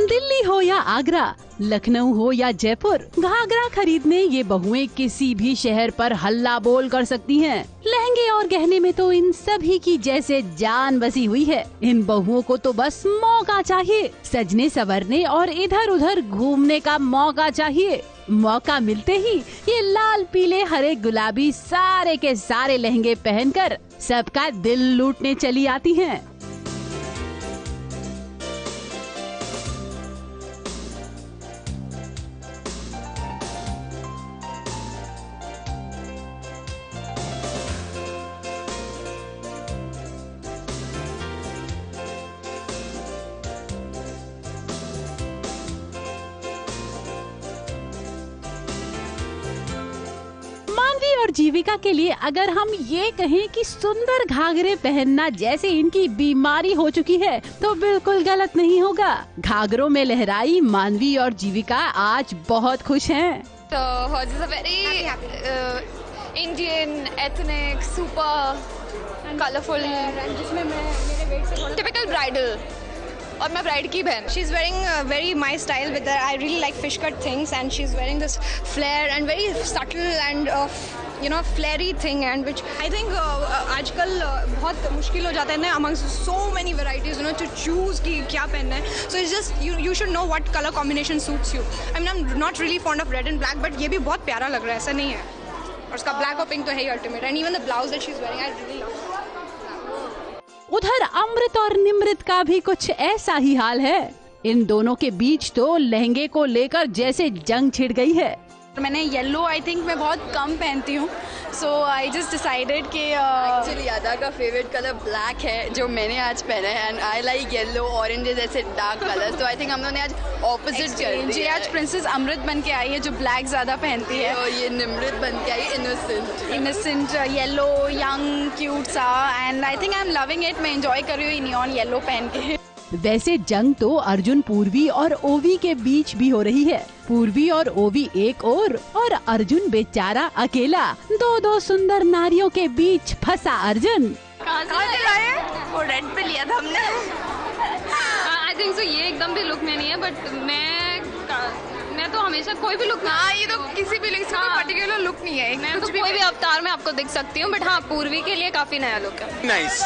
दिल्ली हो या आगरा, लखनऊ हो या जयपुर, घाघरा खरीदने ये बहुएं किसी भी शहर पर हल्ला बोल कर सकती हैं। लहंगे और गहने में तो इन सभी की जैसे जान बसी हुई है। इन बहुओं को तो बस मौका चाहिए, सजने संवरने और इधर उधर घूमने का मौका चाहिए। मौका मिलते ही ये लाल पीले हरे गुलाबी सारे के सारे लहंगे पहनकर सबका दिल लूटने चली आती हैं। मानवी और जीविका के लिए अगर हम ये कहें कि सुंदर घाघरे पहनना जैसे इनकी बीमारी हो चुकी है तो बिल्कुल गलत नहीं होगा। घाघरों में लहराई मानवी और जीविका आज बहुत खुश हैं। Hers is a very Indian, ethnic, super colorful, जिसमें मैं मेरे वेट से typical bridal और मैं ब्राइड की बहन। She's wearing very my style with I really like fish cut things and she's wearing this flare and very subtle and flary thing and which I think आजकल बहुत मुश्किल हो जाता है ना amongst so many varieties to choose कि क्या पहनना है. So it's just you should know what color combination suits you. I mean I'm not really fond of red and black but ये भी बहुत प्यारा लग रहा है, ऐसा नहीं है. और उसका black और pink तो है ही ultimate and even the blouse that she's wearing I really love. उधर अमृत और निमृत का भी कुछ ऐसा ही हाल है। इन दोनों के बीच तो लहंगे को लेकर जैसे जंग छिड़ गई है। मैंने येलो आई थिंक मैं बहुत कम पहनती हूँ, सो आई जस्ट डिसाइडेड कि एक्चुअली अदा का फेवरेट कलर ब्लैक है जो मैंने आज पहना है and I like yellow orange जैसे डार्क कलर, तो आई थिंक हम लोगों ने आज ऑपोजिट कर दिया। आज प्रिंसेस अमृत बन के आई है जो ब्लैक ज्यादा पहनती है और ये निमृत बन के आई इनोसेंट येलो यंग क्यूट सा and I think I am loving it. मैं एंजॉय कर रही हूँ नियॉन येलो पहन के। वैसे जंग तो अर्जुन पूर्वी और ओवी के बीच भी हो रही है। पूर्वी और ओवी एक और अर्जुन बेचारा अकेला। दो सुंदर नारियों के बीच फंसा अर्जुन। कहाँ से लाए? वो रेंट पे लिया था हमने। आई थिंक सो ये एकदम भी लुक में नहीं है बट मैं तो हमेशा कोई भी लुक। हाँ ये तो किसी भी लुक का पर्टिकुलर लुक नहीं है, मैं तो कोई भी अवतार में आपको दिख सकती हूँ बट हाँ पूर्वी के लिए काफी नया लुक है। नाइस,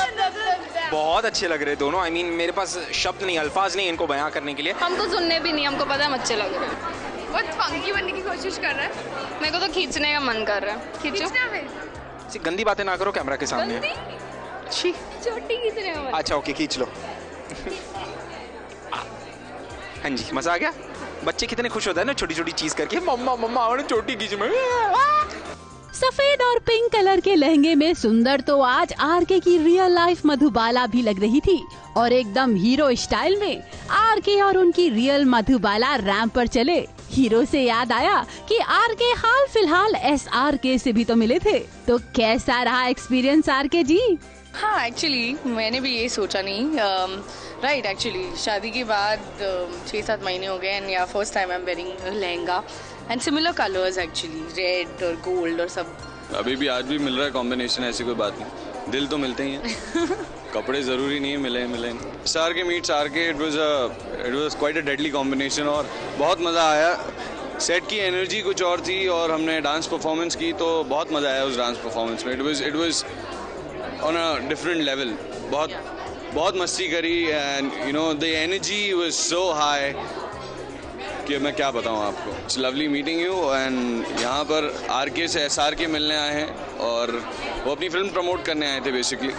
बहुत अच्छे लग रहे दोनों। आई मीन मेरे पास शब्द नहीं, अल्फाज नहीं इनको बयां करने के लिए। हमको सुनने भी नहीं, हमको पता है हम अच्छे लग रहे हैं। बहुत फंकी बनने की कोशिश कर रहा है। मेरे को तो खींचने का मन कर रहा है। खींचो। गंदी बातें ना करो कैमरा के सामने। छोटी खींचने का। अच्छा ओके खींच लो। हाँ जी मजा आ गया। बच्चे कितने खुश होते हैं ना छोटी छोटी चीज करके, मम्मा मम्मा और छोटी खींच में। सफेद और पिंक कलर के लहंगे में सुंदर तो आज आरके की रियल लाइफ मधुबाला भी लग रही थी और एकदम हीरो स्टाइल में आरके और उनकी रियल मधुबाला रैंप पर चले। हीरो से याद आया कि आरके हाल फिलहाल SRK से भी तो मिले थे, तो कैसा रहा एक्सपीरियंस आरके जी? हाँ एक्चुअली मैंने भी ये सोचा नहीं। राइट एक्चुअली शादी के बाद 6-7 महीने हो गए एंड या first time I am wearing lehenga and similar colours actually red और गोल्ड और सब। अभी भी आज भी मिल रहा है कॉम्बिनेशन, ऐसी कोई बात नहीं, दिल तो मिलते ही हैं। कपड़े ज़रूरी नहीं है मिले। स्टार के meets RK it was quite a deadly combination और बहुत मज़ा आया। सेट की एनर्जी कुछ और थी और हमने डांस परफॉर्मेंस की तो बहुत मज़ा आया उस डांस परफॉर्मेंस में। It was on a different level. बहुत मस्ती करी and the energy was so high कि मैं क्या बताऊं आपको। It's lovely meeting you and यहाँ पर आरके से SRK मिलने आए हैं और वो अपनी फिल्म प्रमोट करने आए थे बेसिकली।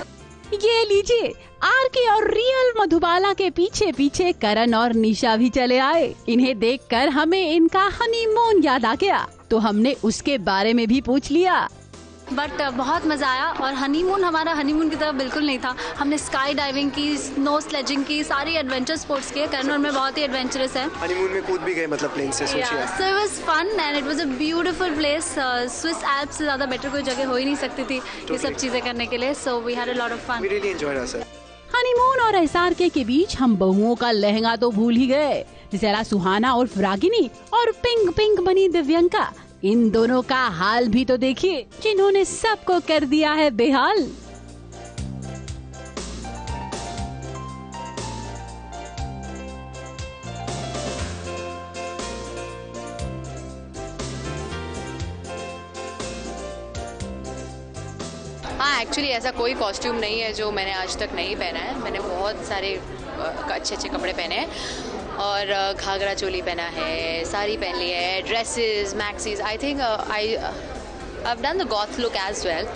ये लीजिए आरके और रियल मधुबाला के पीछे पीछे करण और निशा भी चले आए। इन्हें देखकर हमें इनका हनीमून याद आ गया तो हमने उसके बारे में भी पूछ लिया। बट बहुत मज़ा आया और हमारा हनीमून की तरह बिल्कुल नहीं था। हमने स्काई डाइविंग की, स्नो स्लेजिंग की, सारी एडवेंचर स्पोर्ट्स किए। करण और मैं बहुत ही एडवेंचरस है। हनीमून में कूद भी गए मतलब प्लेन से, सोचिए। So it was fun and it was a beautiful place. Swiss Alps से ज़्यादा बेटर कोई जगह हो ही नहीं सकती थी ये सब चीज़ें करने के लिए। So we had a lot of fun. We really enjoyed ourselves. Honeymoon और SRK के बीच हम बहुओं का लहंगा तो भूल ही गए। जरा सुहाना और रागिनी और पिंक बनी दिव्यंका, इन दोनों का हाल भी तो देखिए जिन्होंने सबको कर दिया है बेहाल। हाँ, एक्चुअली ऐसा कोई कॉस्ट्यूम नहीं है जो मैंने आज तक नहीं पहना है. मैंने बहुत सारे अच्छे अच्छे कपड़े पहने हैं और घाघरा चोली पहना है, साड़ी पहन ली है, dresses, maxis. I think I've done the goth look as well.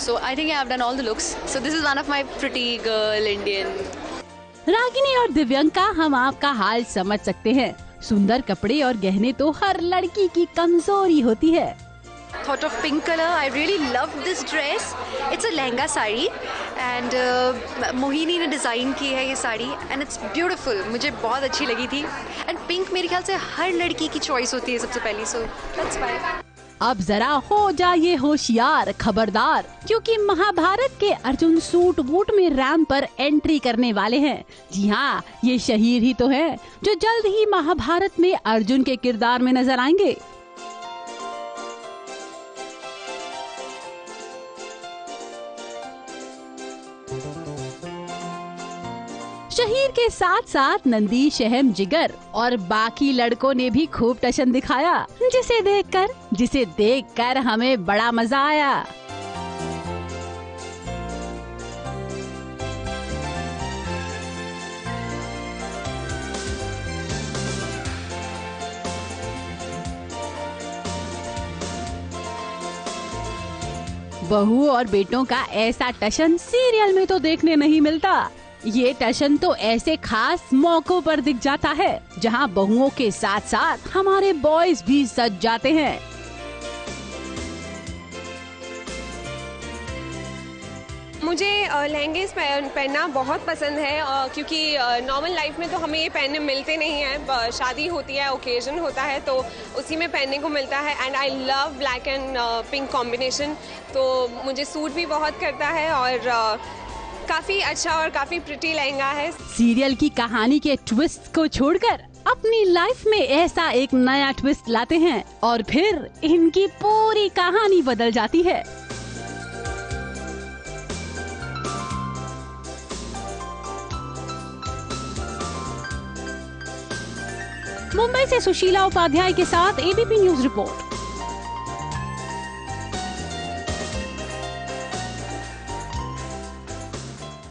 So I think I've done all the looks. So this is one of my pretty girl Indian. Ragini और दिव्यंका, हम आपका हाल समझ सकते हैं. सुंदर कपड़े और गहने तो हर लड़की की कमजोरी होती है. Thought of pink color. I really love this dress. It's a lehenga sari and Mohini ने डिजाइन की है ये साड़ी and it's beautiful. मुझे बहुत अच्छी लगी थी. And pink मेरे ख्याल से हर लड़की की चॉइस होती है सबसे पहली. So that's why. अब जरा हो जाइए होशियार, खबरदार, क्योंकि महाभारत के अर्जुन सूट बूट में रैंप पर एंट्री करने वाले हैं. जी हाँ, ये शहीर ही तो हैं जो जल्द ही महाभारत में अर्जुन के किरदार में नजर आएंगे. शहीर के साथ साथ नंदी, शहम, जिगर और बाकी लड़कों ने भी खूब टशन दिखाया, जिसे देखकर हमें बड़ा मजा आया. बहू और बेटों का ऐसा टशन सीरियल में तो देखने नहीं मिलता. ये टशन तो ऐसे खास मौकों पर दिख जाता है जहां बहुओं के साथ साथ हमारे बॉयज भी सज जाते हैं. मुझे लहंगे पहनना बहुत पसंद है क्योंकि नॉर्मल लाइफ में तो हमें ये पहनने मिलते नहीं हैं. शादी होती है, ओकेजन होता है तो उसी में पहनने को मिलता है. And I love black and pink combination. तो मुझे सूट भी बहुत करता है और काफी अच्छा और काफी प्रिटी लहंगा है. सीरियल की कहानी के ट्विस्ट को छोड़कर अपनी लाइफ में ऐसा एक नया ट्विस्ट लाते हैं और फिर इनकी पूरी कहानी बदल जाती है. मुंबई से सुशीला उपाध्याय के साथ एबीपी न्यूज रिपोर्ट.